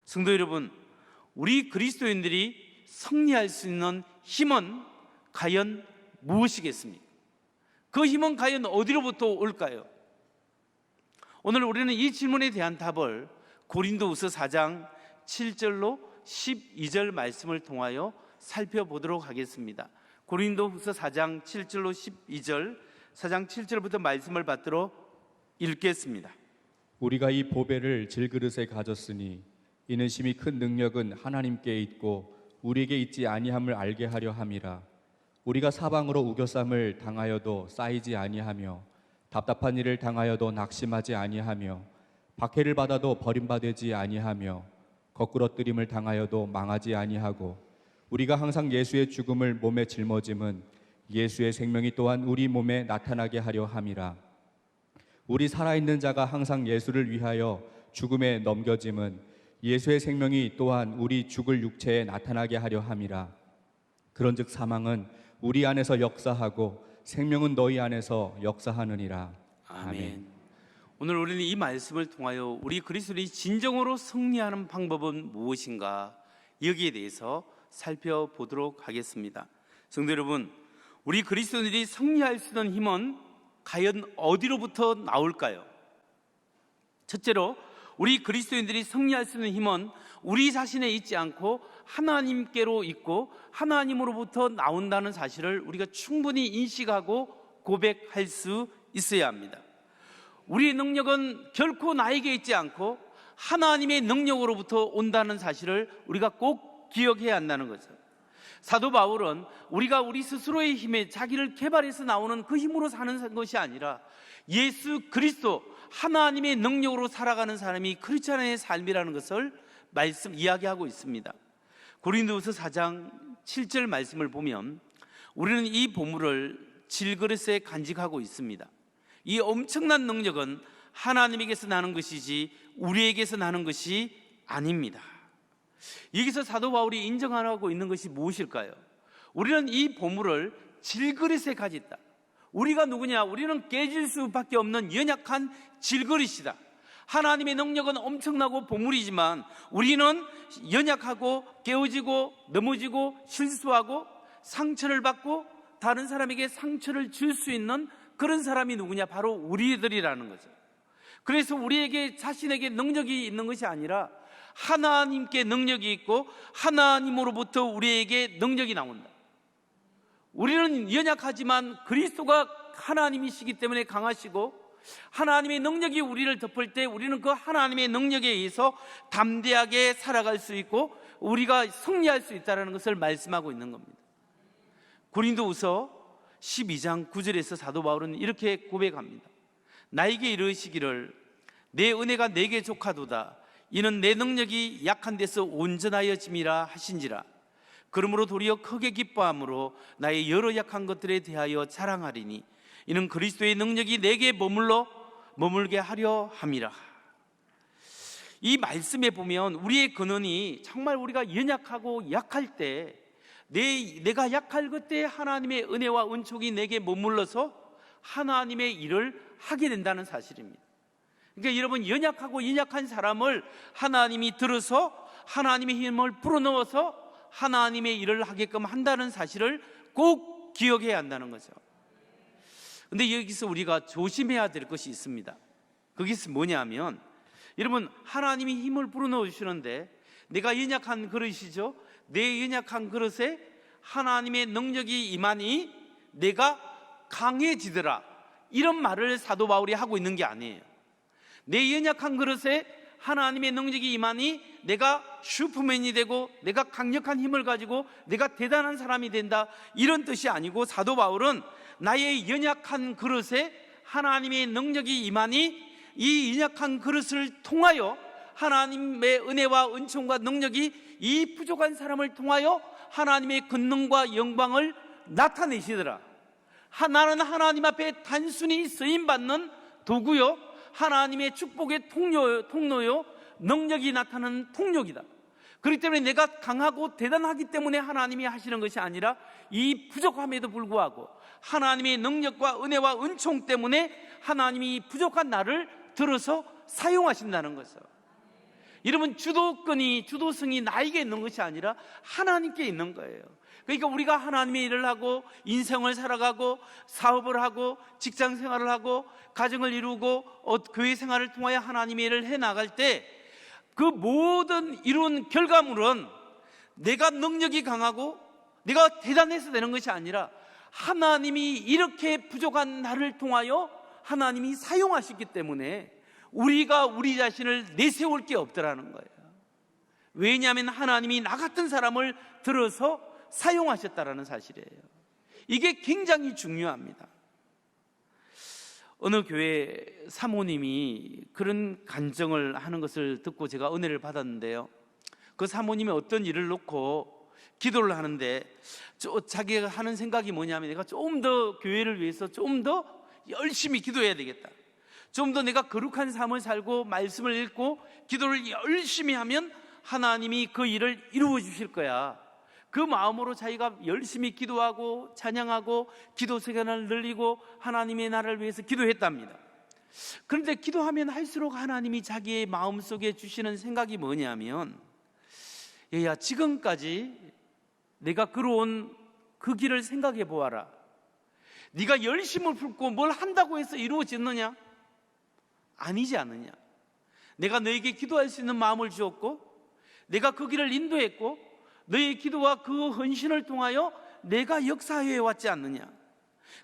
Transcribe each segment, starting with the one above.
성도 여러분, 우리 그리스도인들이 승리할 수 있는 힘은 과연 무엇이겠습니까? 그 힘은 과연 어디로부터 올까요? 오늘 우리는 이 질문에 대한 답을 고린도후서 4장 7절로 12절 말씀을 통하여 살펴보도록 하겠습니다. 고린도후서 4장 7절로 12절, 4장 7절부터 말씀을 받들어 읽겠습니다. 우리가 이 보배를 질그릇에 가졌으니 이는 심히 큰 능력은 하나님께 있고 우리에게 있지 아니함을 알게 하려 함이라. 우리가 사방으로 우겨쌈을 당하여도 쌓이지 아니하며 답답한 일을 당하여도 낙심하지 아니하며 박해를 받아도 버림받지 아니하며 거꾸러뜨림을 당하여도 망하지 아니하고 우리가 항상 예수의 죽음을 몸에 짊어짐은 예수의 생명이 또한 우리 몸에 나타나게 하려 함이라. 우리 살아있는 자가 항상 예수를 위하여 죽음에 넘겨짐은 예수의 생명이 또한 우리 죽을 육체에 나타나게 하려 함이라. 그런즉 사망은 우리 안에서 역사하고 생명은 너희 안에서 역사하느니라. 아멘. 오늘 우리는 이 말씀을 통하여 우리 그리스도인이 진정으로 승리하는 방법은 무엇인가, 여기에 대해서 살펴보도록 하겠습니다. 성도 여러분, 우리 그리스도인들이 승리할 수 있는 힘은 과연 어디로부터 나올까요? 첫째로, 우리 그리스도인들이 승리할 수 있는 힘은 우리 자신에 있지 않고 하나님께로 있고 하나님으로부터 나온다는 사실을 우리가 충분히 인식하고 고백할 수 있어야 합니다. 우리의 능력은 결코 나에게 있지 않고 하나님의 능력으로부터 온다는 사실을 우리가 꼭 기억해야 한다는 거죠. 사도 바울은 우리가 우리 스스로의 힘에 자기를 개발해서 나오는 그 힘으로 사는 것이 아니라 예수 그리스도 하나님의 능력으로 살아가는 사람이 크리스찬의 삶이라는 것을 이야기하고 있습니다. 고린도후서 4장 7절 말씀을 보면 우리는 이 보물을 질그릇에 간직하고 있습니다. 이 엄청난 능력은 하나님에게서 나는 것이지 우리에게서 나는 것이 아닙니다. 여기서 사도 바울이 인정하고 있는 것이 무엇일까요? 우리는 이 보물을 질그릇에 가졌다. 우리가 누구냐? 우리는 깨질 수밖에 없는 연약한 질그릇이다. 하나님의 능력은 엄청나고 보물이지만 우리는 연약하고 깨어지고 넘어지고 실수하고 상처를 받고 다른 사람에게 상처를 줄 수 있는 그런 사람이 누구냐? 바로 우리들이라는 거죠. 그래서 우리에게 자신에게 능력이 있는 것이 아니라 하나님께 능력이 있고 하나님으로부터 우리에게 능력이 나온다. 우리는 연약하지만 그리스도가 하나님이시기 때문에 강하시고 하나님의 능력이 우리를 덮을 때 우리는 그 하나님의 능력에 의해서 담대하게 살아갈 수 있고 우리가 승리할 수 있다는 것을 말씀하고 있는 겁니다. 고린도후서 12장 9절에서 사도 바울은 이렇게 고백합니다. 나에게 이르시기를 내 은혜가 내게 족하도다. 이는 내 능력이 약한 데서 온전하여짐이라 하신지라. 그러므로 도리어 크게 기뻐함으로 나의 여러 약한 것들에 대하여 자랑하리니 이는 그리스도의 능력이 내게 머물게 하려 함이라. 이 말씀에 보면 우리의 근원이 정말 우리가 연약하고 약할 때 내가 약할 그때 하나님의 은혜와 은총이 내게 머물러서 하나님의 일을 하게 된다는 사실입니다. 그러니까 여러분, 연약한 사람을 하나님이 들어서 하나님의 힘을 불어넣어서 하나님의 일을 하게끔 한다는 사실을 꼭 기억해야 한다는 거죠. 근데 여기서 우리가 조심해야 될 것이 있습니다. 그게 뭐냐면, 여러분, 하나님이 힘을 불어넣어 주시는데 내가 연약한 그릇이죠. 내 연약한 그릇에 하나님의 능력이 임하니 내가 강해지더라, 이런 말을 사도 바울이 하고 있는 게 아니에요. 내 연약한 그릇에 하나님의 능력이 임하니 내가 슈퍼맨이 되고 내가 강력한 힘을 가지고 내가 대단한 사람이 된다, 이런 뜻이 아니고 사도 바울은 나의 연약한 그릇에 하나님의 능력이 임하니 이 연약한 그릇을 통하여 하나님의 은혜와 은총과 능력이 이 부족한 사람을 통하여 하나님의 권능과 영광을 나타내시더라. 나는 하나님 앞에 단순히 쓰임받는 도구요, 하나님의 축복의 통로요, 능력이 나타나는 통력이다. 그렇기 때문에 내가 강하고 대단하기 때문에 하나님이 하시는 것이 아니라 이 부족함에도 불구하고 하나님의 능력과 은혜와 은총 때문에 하나님이 부족한 나를 들어서 사용하신다는 거죠. 여러분, 주도성이 나에게 있는 것이 아니라 하나님께 있는 거예요. 그러니까 우리가 하나님의 일을 하고 인생을 살아가고 사업을 하고 직장 생활을 하고 가정을 이루고 교회 생활을 통하여 하나님의 일을 해나갈 때 그 모든 이룬 결과물은 내가 능력이 강하고 내가 대단해서 되는 것이 아니라 하나님이 이렇게 부족한 나를 통하여 하나님이 사용하셨기 때문에 우리가 우리 자신을 내세울 게 없더라는 거예요. 왜냐하면 하나님이 나 같은 사람을 들어서 사용하셨다라는 사실이에요. 이게 굉장히 중요합니다. 어느 교회 사모님이 그런 간증을 하는 것을 듣고 제가 은혜를 받았는데요, 그 사모님이 어떤 일을 놓고 기도를 하는데 자기가 하는 생각이 뭐냐면, 내가 좀 더 교회를 위해서 좀 더 열심히 기도해야 되겠다, 좀 더 내가 거룩한 삶을 살고 말씀을 읽고 기도를 열심히 하면 하나님이 그 일을 이루어 주실 거야. 그 마음으로 자기가 열심히 기도하고 찬양하고 기도 시간을 늘리고 하나님의 나라를 위해서 기도했답니다. 그런데 기도하면 할수록 하나님이 자기의 마음속에 주시는 생각이 뭐냐면, 얘야, 지금까지 내가 걸어온 그 길을 생각해 보아라. 네가 열심을 품고 뭘 한다고 해서 이루어졌느냐? 아니지 않느냐? 내가 너에게 기도할 수 있는 마음을 주었고 내가 그 길을 인도했고 너의 기도와 그 헌신을 통하여 내가 역사해 왔지 않느냐?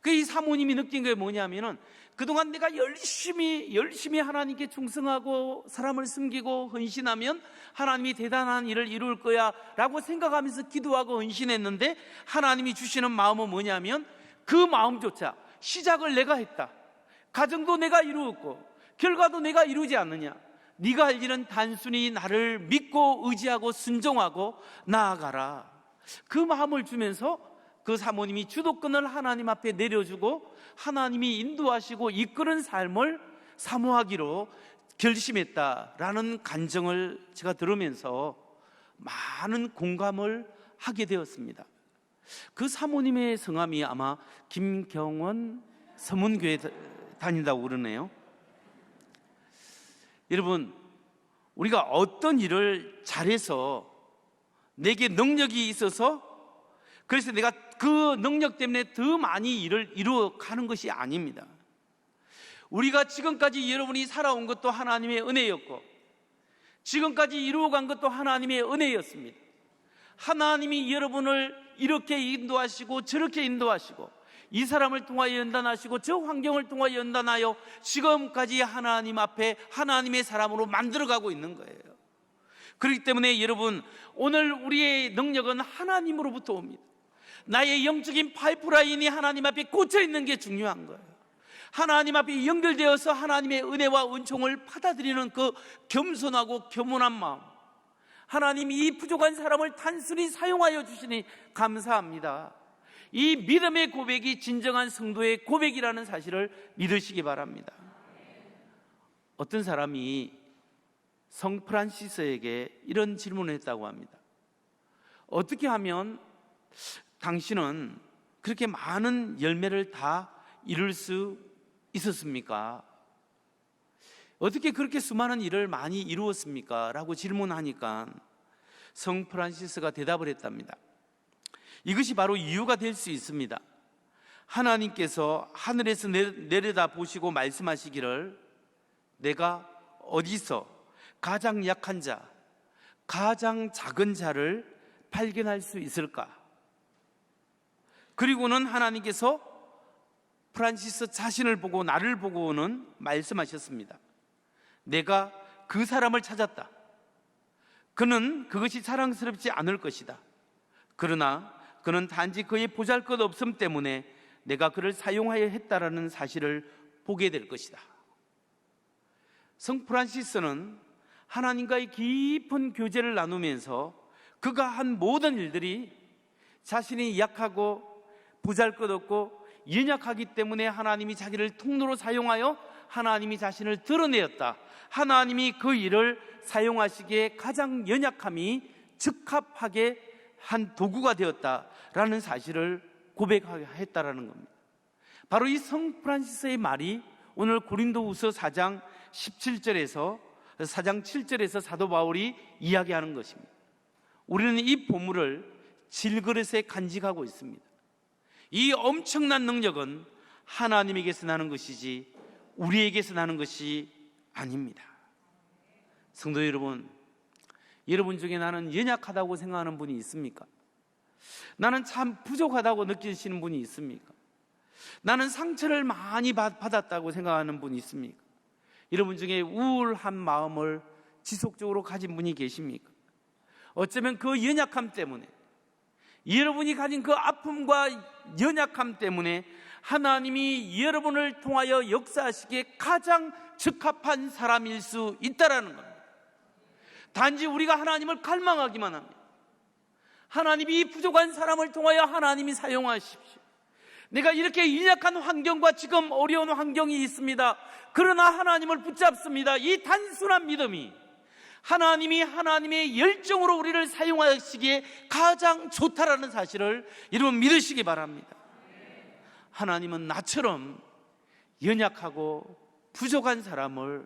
이 사모님이 느낀 게 뭐냐면은, 그동안 내가 열심히 하나님께 충성하고 사람을 섬기고 헌신하면 하나님이 대단한 일을 이룰 거야 라고 생각하면서 기도하고 헌신했는데, 하나님이 주시는 마음은 뭐냐면, 그 마음조차 시작을 내가 했다, 가정도 내가 이루었고 결과도 내가 이루지 않느냐? 네가 할 일은 단순히 나를 믿고 의지하고 순종하고 나아가라. 그 마음을 주면서 그 사모님이 주도권을 하나님 앞에 내려주고 하나님이 인도하시고 이끄는 삶을 사모하기로 결심했다라는 간증을 제가 들으면서 많은 공감을 하게 되었습니다. 그 사모님의 성함이 아마 김경원 서문교회 다닌다고 그러네요. 여러분, 우리가 어떤 일을 잘해서 내게 능력이 있어서 그래서 내가 그 능력 때문에 더 많이 일을 이루어가는 것이 아닙니다. 우리가 지금까지 여러분이 살아온 것도 하나님의 은혜였고 지금까지 이루어간 것도 하나님의 은혜였습니다. 하나님이 여러분을 이렇게 인도하시고 저렇게 인도하시고 이 사람을 통하여 연단하시고 저 환경을 통하여 연단하여 지금까지 하나님 앞에 하나님의 사람으로 만들어가고 있는 거예요. 그렇기 때문에 여러분, 오늘 우리의 능력은 하나님으로부터 옵니다. 나의 영적인 파이프라인이 하나님 앞에 꽂혀 있는 게 중요한 거예요. 하나님 앞에 연결되어서 하나님의 은혜와 은총을 받아들이는 그 겸손하고 겸손한 마음, 하나님이 이 부족한 사람을 단순히 사용하여 주시니 감사합니다. 이 믿음의 고백이 진정한 성도의 고백이라는 사실을 믿으시기 바랍니다. 어떤 사람이 성 프란시스에게 이런 질문을 했다고 합니다. 어떻게 하면 당신은 그렇게 많은 열매를 다 이룰 수 있었습니까? 어떻게 그렇게 수많은 일을 많이 이루었습니까? 라고 질문하니까 성 프란시스가 대답을 했답니다. 이것이 바로 이유가 될 수 있습니다. 하나님께서 하늘에서 내려다 보시고 말씀하시기를, 내가 어디서 가장 약한 자, 가장 작은 자를 발견할 수 있을까? 그리고는 하나님께서 프란시스 자신을 보고 나를 보고는 말씀하셨습니다. 내가 그 사람을 찾았다. 그는 그것이 자랑스럽지 않을 것이다. 그러나 그는 단지 그의 보잘것없음 때문에 내가 그를 사용하여 했다라는 사실을 보게 될 것이다. 성 프란시스는 하나님과의 깊은 교제를 나누면서 그가 한 모든 일들이 자신이 약하고 보잘것없고 연약하기 때문에 하나님이 자기를 통로로 사용하여 하나님이 자신을 드러내었다. 하나님이 그 일을 사용하시기에 가장 연약함이 적합하게 한 도구가 되었다라는 사실을 고백했다라는 겁니다. 바로 이 성 프란시스의 말이 오늘 고린도후서 4장 17절에서 4장 7절에서 사도 바울이 이야기하는 것입니다. 우리는 이 보물을 질그릇에 간직하고 있습니다. 이 엄청난 능력은 하나님에게서 나는 것이지 우리에게서 나는 것이 아닙니다. 성도 여러분, 여러분 중에 나는 연약하다고 생각하는 분이 있습니까? 나는 참 부족하다고 느끼시는 분이 있습니까? 나는 상처를 많이 받았다고 생각하는 분이 있습니까? 여러분 중에 우울한 마음을 지속적으로 가진 분이 계십니까? 어쩌면 그 연약함 때문에, 여러분이 가진 그 아픔과 연약함 때문에 하나님이 여러분을 통하여 역사하시기에 가장 적합한 사람일 수 있다라는 겁니다. 단지 우리가 하나님을 갈망하기만 합니다. 하나님이 이 부족한 사람을 통하여 하나님이 사용하십시오. 내가 이렇게 연약한 환경과 지금 어려운 환경이 있습니다. 그러나 하나님을 붙잡습니다. 이 단순한 믿음이 하나님이 하나님의 열정으로 우리를 사용하시기에 가장 좋다라는 사실을 여러분 믿으시기 바랍니다. 하나님은 나처럼 연약하고 부족한 사람을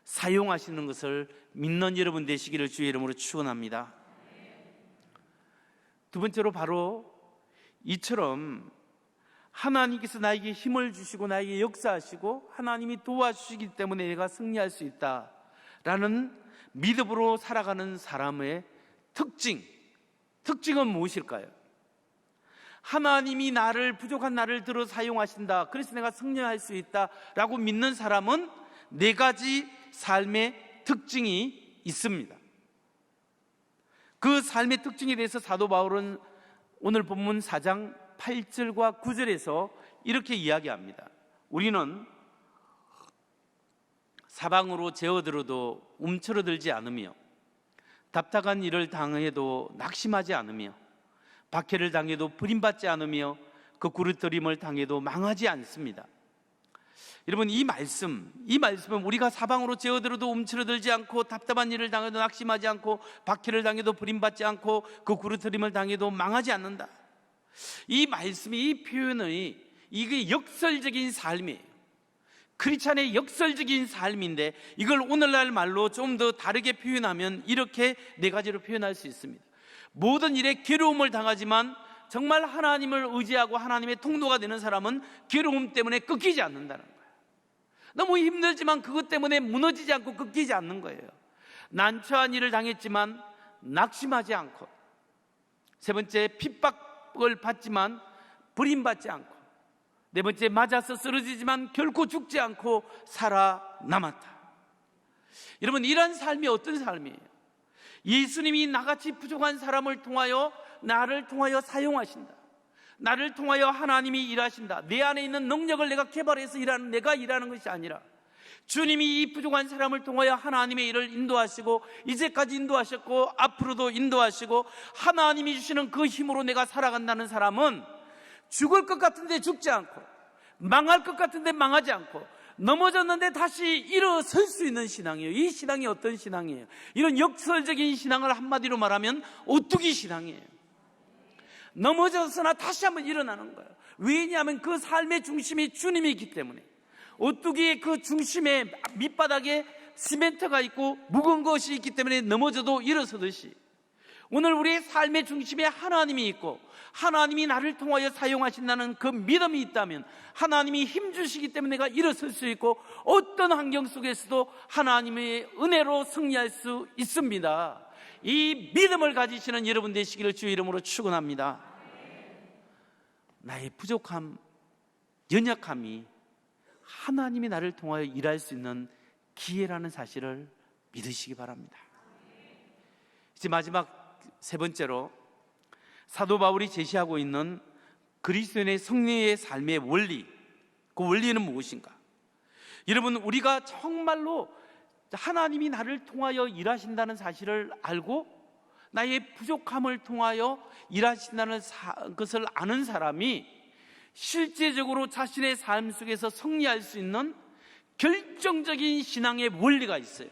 사용하시는 것을 믿는 여러분 되시기를 주의 이름으로 축원합니다. 두 번째로 바로 이처럼 하나님께서 나에게 힘을 주시고 나에게 역사하시고 하나님이 도와주시기 때문에 내가 승리할 수 있다라는 믿음으로 살아가는 사람의 특징은 무엇일까요? 하나님이 부족한 나를 들어 사용하신다, 그래서 내가 승리할 수 있다라고 믿는 사람은 네 가지 삶의 특징이 있습니다. 그 삶의 특징에 대해서 사도 바울은 오늘 본문 4장 8절과 9절에서 이렇게 이야기합니다. 우리는 사방으로 제어들어도 움츠러들지 않으며 답답한 일을 당해도 낙심하지 않으며 박해를 당해도 버림받지 않으며 거꾸로 들임을 당해도 망하지 않습니다. 여러분, 이 말씀은 우리가 사방으로 제어들어도 움츠러들지 않고 답답한 일을 당해도 낙심하지 않고 박해를 당해도 버림받지 않고 거꾸로 들임을 당해도 망하지 않는다. 이 말씀이, 이 표현이 이게 역설적인 삶이에요. 크리스찬의 역설적인 삶인데 이걸 오늘날 말로 좀 더 다르게 표현하면 이렇게 네 가지로 표현할 수 있습니다. 모든 일에 괴로움을 당하지만 정말 하나님을 의지하고 하나님의 통로가 되는 사람은 괴로움 때문에 꺾이지 않는다는 거예요. 너무 힘들지만 그것 때문에 무너지지 않고 꺾이지 않는 거예요. 난처한 일을 당했지만 낙심하지 않고, 세 번째, 핍박을 받지만 버림받지 않고, 네 번째, 맞아서 쓰러지지만 결코 죽지 않고 살아남았다. 여러분, 이런 삶이 어떤 삶이에요? 예수님이 나같이 부족한 사람을 통하여 나를 통하여 사용하신다. 나를 통하여 하나님이 일하신다. 내 안에 있는 능력을 내가 개발해서 내가 일하는 것이 아니라 주님이 이 부족한 사람을 통하여 하나님의 일을 인도하시고 이제까지 인도하셨고 앞으로도 인도하시고 하나님이 주시는 그 힘으로 내가 살아간다는 사람은 죽을 것 같은데 죽지 않고 망할 것 같은데 망하지 않고 넘어졌는데 다시 일어설 수 있는 신앙이에요. 이 신앙이 어떤 신앙이에요? 이런 역설적인 신앙을 한마디로 말하면 오뚜기 신앙이에요. 넘어졌으나 다시 한번 일어나는 거예요. 왜냐하면 그 삶의 중심이 주님이 있기 때문에. 오뚜기의 그 중심에 밑바닥에 시멘트가 있고 묵은 것이 있기 때문에 넘어져도 일어서듯이 오늘 우리의 삶의 중심에 하나님이 있고 하나님이 나를 통하여 사용하신다는 그 믿음이 있다면 하나님이 힘 주시기 때문에 내가 일어설 수 있고 어떤 환경 속에서도 하나님의 은혜로 승리할 수 있습니다. 이 믿음을 가지시는 여러분 되시기를 주의 이름으로 축원합니다. 나의 부족함, 연약함이 하나님이 나를 통하여 일할 수 있는 기회라는 사실을 믿으시기 바랍니다. 이제 마지막 세 번째로 사도 바울이 제시하고 있는 그리스도인의 승리의 삶의 원리, 그 원리는 무엇인가? 여러분, 우리가 정말로 하나님이 나를 통하여 일하신다는 사실을 알고 나의 부족함을 통하여 일하신다는 것을 아는 사람이 실제적으로 자신의 삶 속에서 승리할 수 있는 결정적인 신앙의 원리가 있어요.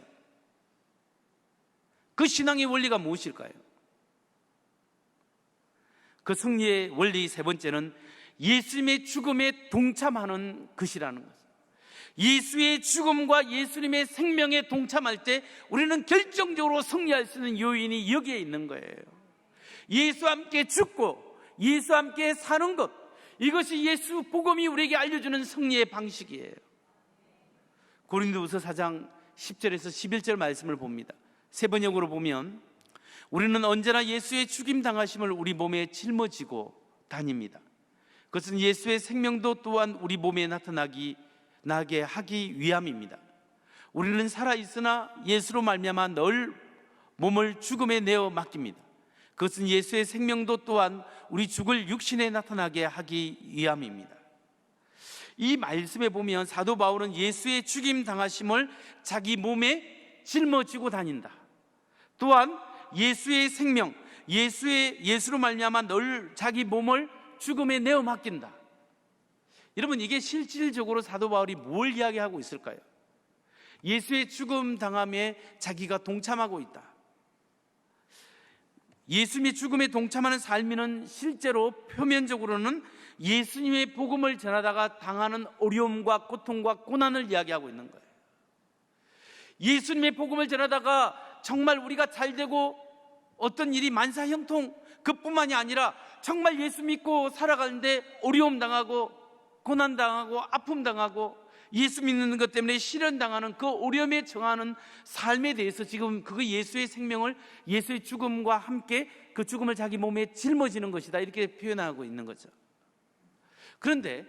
그 신앙의 원리가 무엇일까요? 그 승리의 원리 세 번째는 예수님의 죽음에 동참하는 것이라는 것. 예수의 죽음과 예수님의 생명에 동참할 때 우리는 결정적으로 승리할 수 있는 요인이 여기에 있는 거예요. 예수와 함께 죽고 예수와 함께 사는 것, 이것이 예수 복음이 우리에게 알려주는 승리의 방식이에요. 고린도후서 4장 10절에서 11절 말씀을 봅니다. 세 번역으로 보면 우리는 언제나 예수의 죽임 당하심을 우리 몸에 짊어지고 다닙니다. 그것은 예수의 생명도 또한 우리 몸에 나게 하기 위함입니다. 우리는 살아있으나 예수로 말미암아 늘 몸을 죽음에 내어 맡깁니다. 그것은 예수의 생명도 또한 우리 죽을 육신에 나타나게 하기 위함입니다. 이 말씀에 보면 사도 바울은 예수의 죽임 당하심을 자기 몸에 짊어지고 다닌다. 또한 예수의 생명, 예수로 말미암아 늘 자기 몸을 죽음에 내어 맡긴다. 여러분, 이게 실질적으로 사도 바울이 뭘 이야기하고 있을까요? 예수의 죽음 당함에 자기가 동참하고 있다. 예수님의 죽음에 동참하는 삶이는 실제로 표면적으로는 예수님의 복음을 전하다가 당하는 어려움과 고통과 고난을 이야기하고 있는 거예요. 예수님의 복음을 전하다가 정말 우리가 잘 되고 어떤 일이 만사형통, 그뿐만이 아니라 정말 예수 믿고 살아가는데 어려움 당하고 고난 당하고 아픔 당하고 예수 믿는 것 때문에 시련 당하는 그 어려움에 처하는 삶에 대해서 지금 그거 예수의 생명을, 예수의 죽음과 함께 그 죽음을 자기 몸에 짊어지는 것이다, 이렇게 표현하고 있는 거죠. 그런데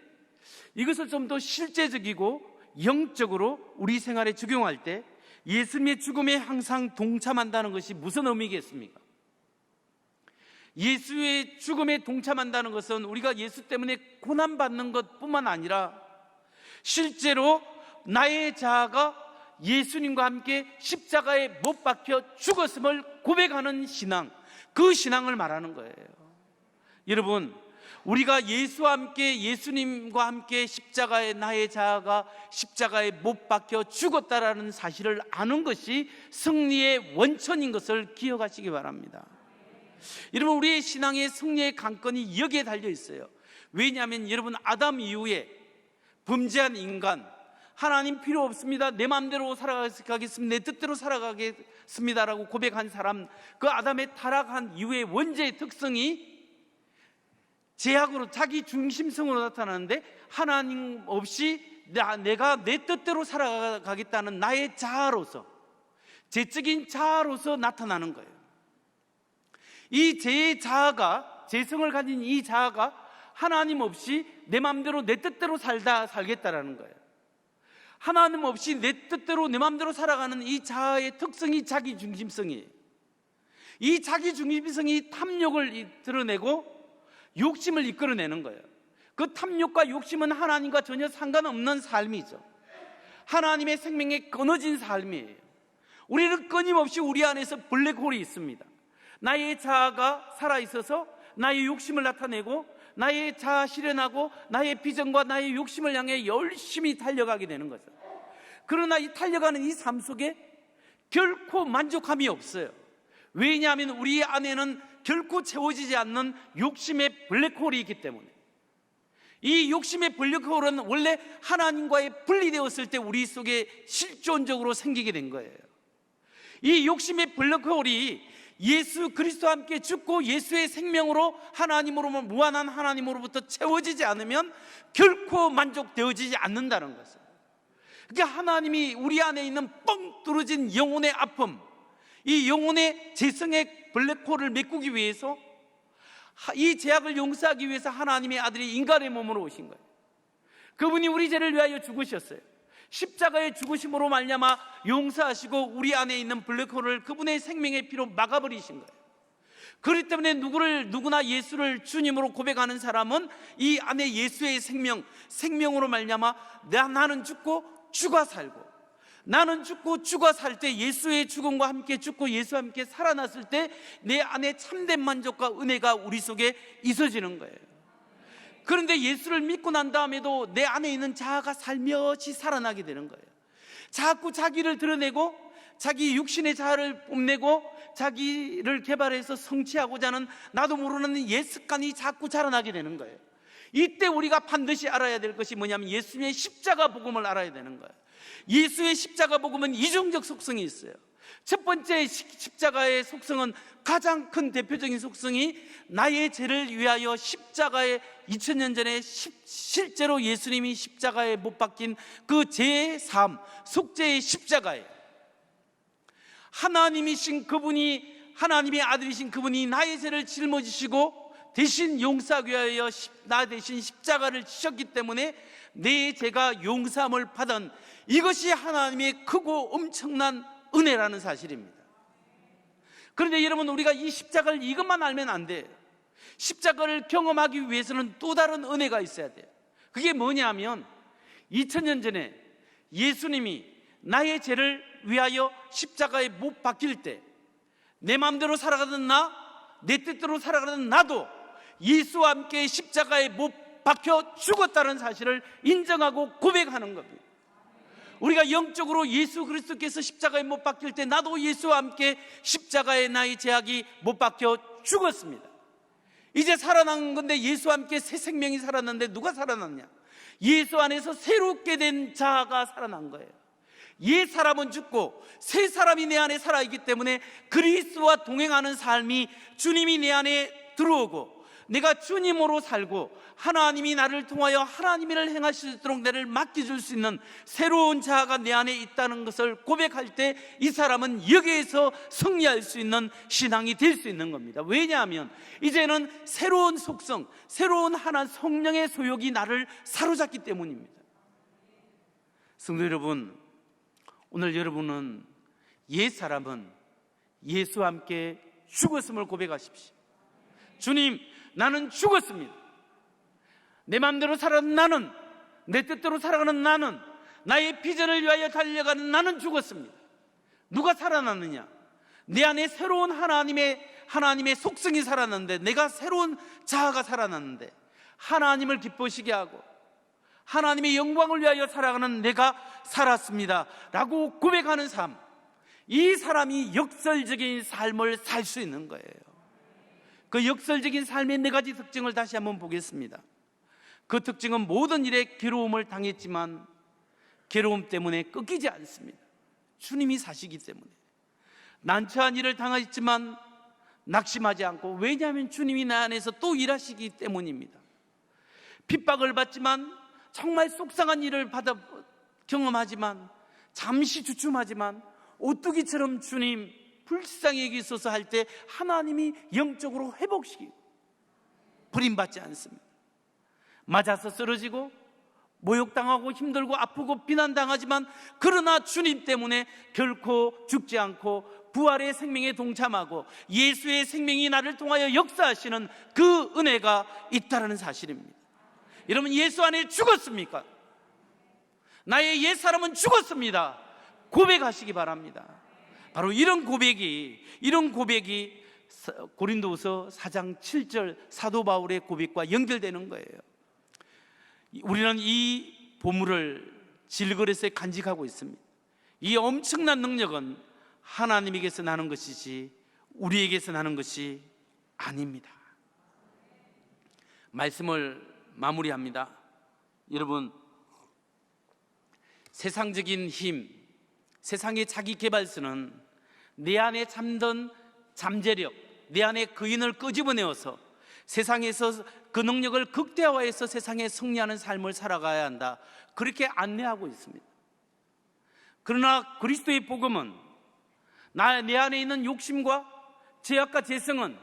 이것을 좀 더 실제적이고 영적으로 우리 생활에 적용할 때 예수님의 죽음에 항상 동참한다는 것이 무슨 의미겠습니까? 예수의 죽음에 동참한다는 것은 우리가 예수 때문에 고난받는 것뿐만 아니라 실제로 나의 자아가 예수님과 함께 십자가에 못 박혀 죽었음을 고백하는 신앙, 그 신앙을 말하는 거예요. 여러분, 우리가 예수와 함께, 예수님과 함께 십자가에 나의 자아가 십자가에 못 박혀 죽었다라는 사실을 아는 것이 승리의 원천인 것을 기억하시기 바랍니다. 여러분, 우리의 신앙의 승리의 관건이 여기에 달려 있어요. 왜냐하면 여러분, 아담 이후에 범죄한 인간, 하나님 필요 없습니다, 내 마음대로 살아가겠습니다, 내 뜻대로 살아가겠습니다라고 고백한 사람, 그 아담의 타락한 이후의 원죄의 특성이 제약으로, 자기 중심성으로 나타나는데 하나님 없이 내가 내 뜻대로 살아가겠다는 나의 자아로서, 제적인 자아로서 나타나는 거예요. 이 제 자아가, 재성을 가진 이 자아가 하나님 없이 내 마음대로 내 뜻대로 살겠다라는 거예요. 하나님 없이 내 뜻대로 내 마음대로 살아가는 이 자아의 특성이 자기 중심성이에요. 이 자기 중심성이 탐욕을 드러내고 욕심을 이끌어내는 거예요. 그 탐욕과 욕심은 하나님과 전혀 상관없는 삶이죠. 하나님의 생명에 끊어진 삶이에요. 우리는 끊임없이 우리 안에서 블랙홀이 있습니다. 나의 자아가 살아있어서 나의 욕심을 나타내고 나의 자아 실현하고 나의 비전과 나의 욕심을 향해 열심히 달려가게 되는 거죠. 그러나 이 달려가는 이 삶 속에 결코 만족함이 없어요. 왜냐하면 우리 안에는 결코 채워지지 않는 욕심의 블랙홀이 있기 때문에. 이 욕심의 블랙홀은 원래 하나님과의 분리되었을 때 우리 속에 실존적으로 생기게 된 거예요. 이 욕심의 블랙홀이 예수 그리스도와 함께 죽고 예수의 생명으로 하나님으로, 무한한 하나님으로부터 채워지지 않으면 결코 만족되어지지 않는다는 것이에요. 그러니까 하나님이 우리 안에 있는 뻥 뚫어진 영혼의 아픔, 이 영혼의 재성의 블랙홀을 메꾸기 위해서, 이 죄악을 용서하기 위해서 하나님의 아들이 인간의 몸으로 오신 거예요. 그분이 우리 죄를 위하여 죽으셨어요. 십자가의 죽으심으로 말미암아 용서하시고 우리 안에 있는 블랙홀을 그분의 생명의 피로 막아버리신 거예요. 그렇기 때문에 누구나 예수를 주님으로 고백하는 사람은 이 안에 예수의 생명으로 말미암아 나는 죽고 죽어 살고, 나는 죽고 죽어 살 때 예수의 죽음과 함께 죽고 예수와 함께 살아났을 때 내 안에 참된 만족과 은혜가 우리 속에 있어지는 거예요. 그런데 예수를 믿고 난 다음에도 내 안에 있는 자아가 살며시 살아나게 되는 거예요. 자꾸 자기를 드러내고 자기 육신의 자아를 뽐내고 자기를 개발해서 성취하고자 하는 나도 모르는 옛 습관이 자꾸 자라나게 되는 거예요. 이때 우리가 반드시 알아야 될 것이 뭐냐면 예수님의 십자가 복음을 알아야 되는 거예요. 예수의 십자가 복음은 이중적 속성이 있어요. 첫 번째 십자가의 속성은, 가장 큰 대표적인 속성이 나의 죄를 위하여 십자가에 2000년 전에 실제로 예수님이 십자가에 못 박힌 그 죄의 삶, 속죄의 십자가예요. 하나님이신 그분이, 하나님의 아들이신 그분이 나의 죄를 짊어지시고 대신 용서하기 위하여 나 대신 십자가를 지셨기 때문에 내 죄가 용서함을 받은, 이것이 하나님의 크고 엄청난 은혜라는 사실입니다. 그런데 여러분, 우리가 이 십자가를 이것만 알면 안 돼요. 십자가를 경험하기 위해서는 또 다른 은혜가 있어야 돼요. 그게 뭐냐면 2000년 전에 예수님이 나의 죄를 위하여 십자가에 못 박힐 때 내 마음대로 살아가던 나, 내 뜻대로 살아가던 나도 예수와 함께 십자가에 못 박혀 죽었다는 사실을 인정하고 고백하는 겁니다. 우리가 영적으로 예수 그리스도께서 십자가에 못 박힐 때 나도 예수와 함께 십자가에 나의 죄악이 못 박혀 죽었습니다. 이제 살아난 건데, 예수와 함께 새 생명이 살아났는데 누가 살아났냐? 예수 안에서 새롭게 된 자가 살아난 거예요. 옛 사람은 죽고 새 사람이 내 안에 살아있기 때문에 그리스도와 동행하는 삶이, 주님이 내 안에 들어오고 내가 주님으로 살고 하나님이 나를 통하여 하나님의 일을 행하실 수 있도록 나를 맡겨줄 수 있는 새로운 자아가 내 안에 있다는 것을 고백할 때 이 사람은 여기에서 승리할 수 있는 신앙이 될 수 있는 겁니다. 왜냐하면 이제는 새로운 속성, 새로운 하나 성령의 소욕이 나를 사로잡기 때문입니다. 성도 여러분, 오늘 여러분은 옛 사람은 예수와 함께 죽었음을 고백하십시오. 주님, 나는 죽었습니다. 내 마음대로 살아가는 나는, 내 뜻대로 살아가는 나는, 나의 비전을 위하여 달려가는 나는 죽었습니다. 누가 살아났느냐? 내 안에 새로운 하나님의 속성이 살아났는데, 내가 새로운 자아가 살아났는데, 하나님을 기쁘시게 하고 하나님의 영광을 위하여 살아가는 내가 살았습니다 라고 고백하는 삶, 이 사람이 역설적인 삶을 살 수 있는 거예요. 그 역설적인 삶의 네 가지 특징을 다시 한번 보겠습니다. 그 특징은 모든 일에 괴로움을 당했지만 괴로움 때문에 꺾이지 않습니다. 주님이 사시기 때문에. 난처한 일을 당했지만 낙심하지 않고, 왜냐하면 주님이 나 안에서 또 일하시기 때문입니다. 핍박을 받지만, 정말 속상한 일을 경험하지만, 잠시 주춤하지만 오뚜기처럼 주님 불쌍히 여기소서 할 때 하나님이 영적으로 회복시키고 버림받지 않습니다. 맞아서 쓰러지고 모욕당하고 힘들고 아프고 비난당하지만, 그러나 주님 때문에 결코 죽지 않고 부활의 생명에 동참하고 예수의 생명이 나를 통하여 역사하시는 그 은혜가 있다는 사실입니다. 여러분, 예수 안에 죽었습니까? 나의 옛사람은 죽었습니다. 고백하시기 바랍니다. 바로 이런 고백이 고린도후서 4장 7절 사도 바울의 고백과 연결되는 거예요. 우리는 이 보물을 질그릇에 간직하고 있습니다. 이 엄청난 능력은 하나님에게서 나는 것이지 우리에게서 나는 것이 아닙니다. 말씀을 마무리합니다. 여러분, 세상적인 힘, 세상의 자기 개발서는 내 안에 잠든 잠재력, 내 안에 그 인을 끄집어내어서 세상에서 그 능력을 극대화해서 세상에 승리하는 삶을 살아가야 한다, 그렇게 안내하고 있습니다. 그러나 그리스도의 복음은 내 안에 있는 욕심과 죄악과 죄성은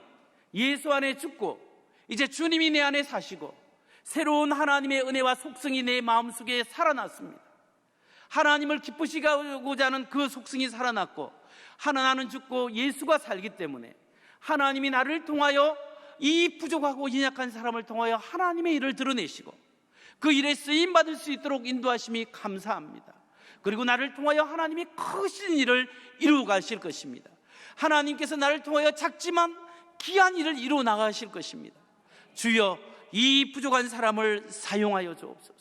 예수 안에 죽고 이제 주님이 내 안에 사시고 새로운 하나님의 은혜와 속성이 내 마음속에 살아났습니다. 하나님을 기쁘시게 하고자 하는 그 속성이 살아났고, 나는 죽고 예수가 살기 때문에 하나님이 나를 통하여 이 부족하고 연약한 사람을 통하여 하나님의 일을 드러내시고 그 일에 쓰임받을 수 있도록 인도하심이 감사합니다. 그리고 나를 통하여 하나님이 크신 일을 이루어 가실 것입니다. 하나님께서 나를 통하여 작지만 귀한 일을 이루어 나가실 것입니다. 주여, 이 부족한 사람을 사용하여 주옵소서.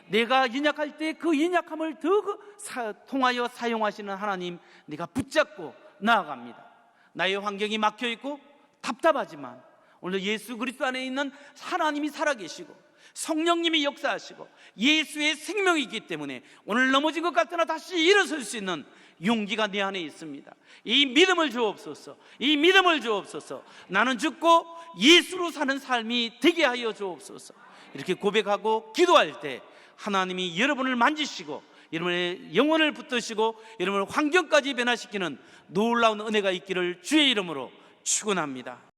내가 연약할 때 그 연약함을 더 통하여 사용하시는 하나님, 내가 붙잡고 나아갑니다. 나의 환경이 막혀있고 답답하지만 오늘 예수 그리스도 안에 있는 하나님이 살아계시고 성령님이 역사하시고 예수의 생명이 있기 때문에 오늘 넘어진 것 같으나 다시 일어설 수 있는 용기가 내 안에 있습니다. 이 믿음을 주옵소서. 이 믿음을 주옵소서. 나는 죽고 예수로 사는 삶이 되게 하여 주옵소서. 이렇게 고백하고 기도할 때 하나님이 여러분을 만지시고 여러분의 영혼을 붙드시고 여러분의 환경까지 변화시키는 놀라운 은혜가 있기를 주의 이름으로 축원합니다.